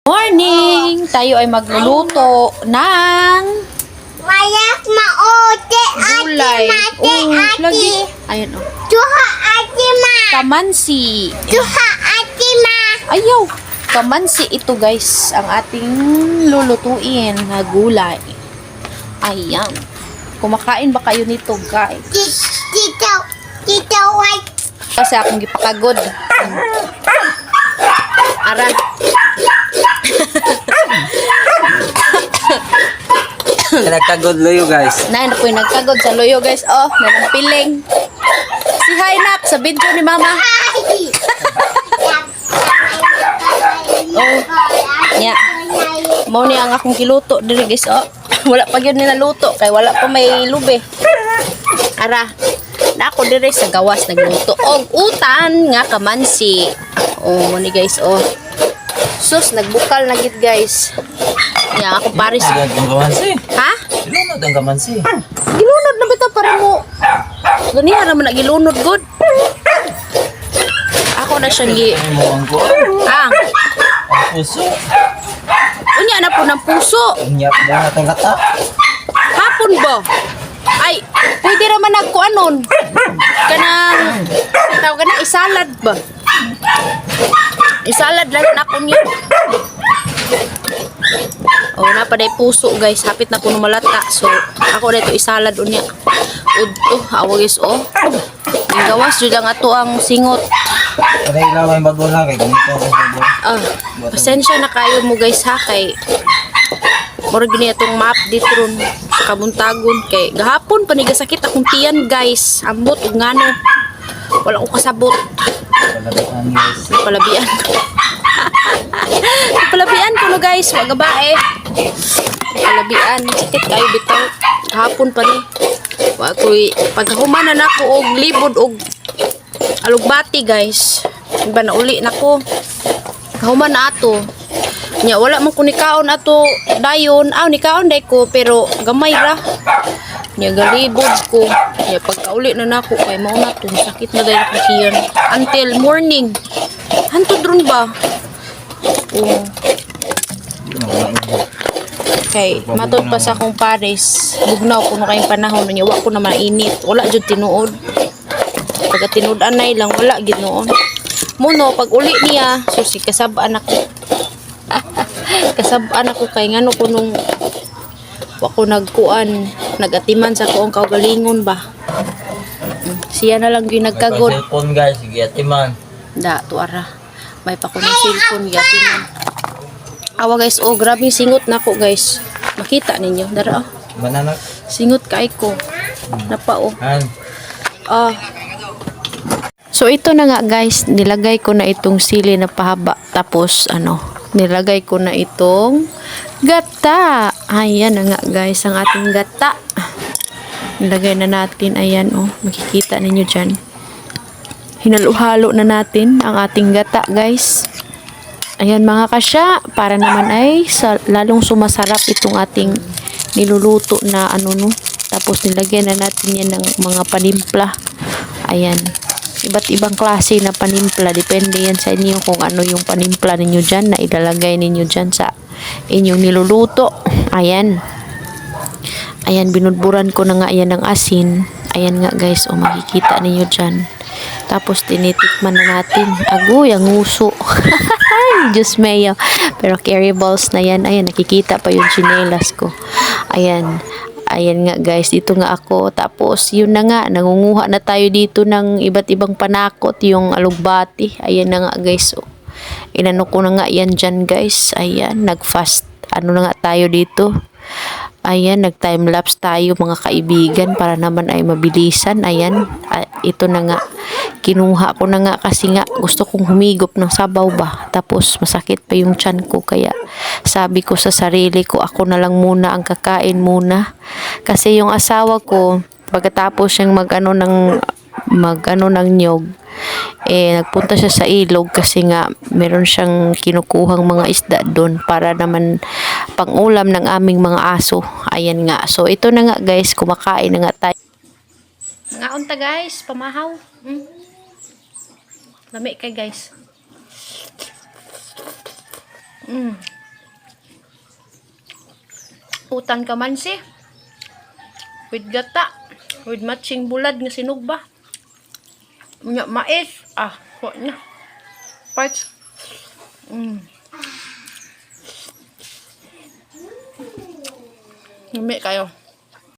Morning! Tayo ay magluluto ng Wayak maote gulay. ate Lagi. Ayun o. Tuha ate ma. Kamansi. Tuha ate ma. Ayaw. Kamansi ito guys. Ang ating lulutuin na gulay. Ayan. Kumakain ba kayo nito guys? Tito white. Kasi akong gipakagod. Ara. Nagkagod loyo guys. Na po yung nagkagod sa loyo guys. Oh, nanampiling. Si Hainak sa video ni mama. Oh, nya. Mao ni ang akong kiluto diri guys. Oh, wala pa gyud ni naluto kay wala pa may lube. Ara. Na ako diri sa gawas nagluto og utan nga kamansi. Oh, mo ni guys. Oh. Sus, nagbukal na gid guys. Ya, ako pares. Ang kamansi. Ha? Ilunod ang kamansi. Gilunod na bitaw para mo. Ganiha naman na gilunod good. Ako na siyang gi. Ay mo ang ko. Ang. Ang puso. Unya na po ng puso. Inyap mo na itong kata. Hapon ba? Ay, pwede naman ako anon. Kanang isalad ba? Isalad lang na ko niyo. Oh, na pa day puso guys. Hapit na ko malata. So, ako dito isalad unya. Udto, awagis oh. Ang gawas jud lang ato ang singot. Para ilaw ang bago na kay ganito ang bago. Ah, pasensya na kayo mo guys ha kay mura gini atong map dito ron sa kabuntagon kay gahapon panigasakit akong tiyan guys. Ambot ug ngano. Wala ko kasabot. Palabian guys. Palabian. Palabian ko no guys, wag gabae. Palabian, sakit kayo bitaw. Hapon pa ni. Wa koy paghuman na nako og libod og alugbati guys. Iba na uli nako. Kahuman na ato. Nya wala man ko nikaon ato dayon. Aw nikaon day ko pero gamay ra. Nya galibod ko. Nya pagkauli na nako kay mao na to sakit na dayong kiyon until morning. Hantod ron ba? Oh. Kay matod pa sa akong pares. Bugnaw ko no kayong panahon nya wa ko na mainit. Wala jud tinuod. Pagka tinud-anay lang wala gid noon. Muno pag uli niya susi kasab-an ako. Kasab-an ako kay ngano ko nung wako nagkuan nagatiman sa kuong kaugalingon ba. Siya na lang gyud nagkagod. Cellphone guys, sige atiman. Da tuara. May pa ko ng cellphone gatiman. Awa guys, oh grabe singot nako guys. Makita ninyo dara oh. Mananak. Singot kay ko. Napa oh. Han. Ah. So ito na nga guys, nilagay ko na itong sili na pahaba tapos nilagay ko na itong gata. Ayan na nga guys ang ating gata. Nilagay na natin, ayan oh, makikita ninyo dyan. Hinalo-halo na natin ang ating gata guys. Ayan mga kasya, para naman ay lalong sumasarap itong ating niluluto na Tapos nilagyan na natin yan ng mga panimpla. Ayan. Iba't ibang klase na panimpla. Depende yan sa inyo kung ano yung panimpla ninyo dyan na ilalagay ninyo dyan sa inyong niluluto. Ayan. Ayan, binudburan ko na nga yan ng asin. Ayan nga guys, o makikita ninyo dyan. Tapos tinitikman na natin. Agoy, ang nguso. Diyos mayo. Pero carry balls na yan. Ayan, nakikita pa yung chinelas ko. Ayan. Ayan nga guys, dito nga ako. Tapos yun na nga, nangunguha na tayo dito ng iba't ibang panakot, yung alugbati. Ayan na nga guys. Oh. Inano ko na nga yan dyan guys. Ayan, nag-fast. Ano na nga tayo dito. Ayan, nag-time-lapse tayo mga kaibigan para naman ay mabilisan. Ayan, ito na nga. Kinuha ko na nga kasi nga gusto kong humigop ng sabaw ba. Tapos masakit pa yung tiyan ko kaya sabi ko sa sarili ko ako na lang muna ang kakain muna. Kasi yung asawa ko pagkatapos siyang mag-ano ng nyog nagpunta siya sa ilog kasi nga meron siyang kinukuhang mga isda doon para naman pang-ulam ng aming mga aso. Ayan nga. So ito na nga guys, kumakain na nga tayo. Nga unta guys, pamahaw. Lami kay guys. Utan ka man si. With gata. With matching bulad nga sinugba. Nya mais. Wa na. Parts. Ngumi kayo.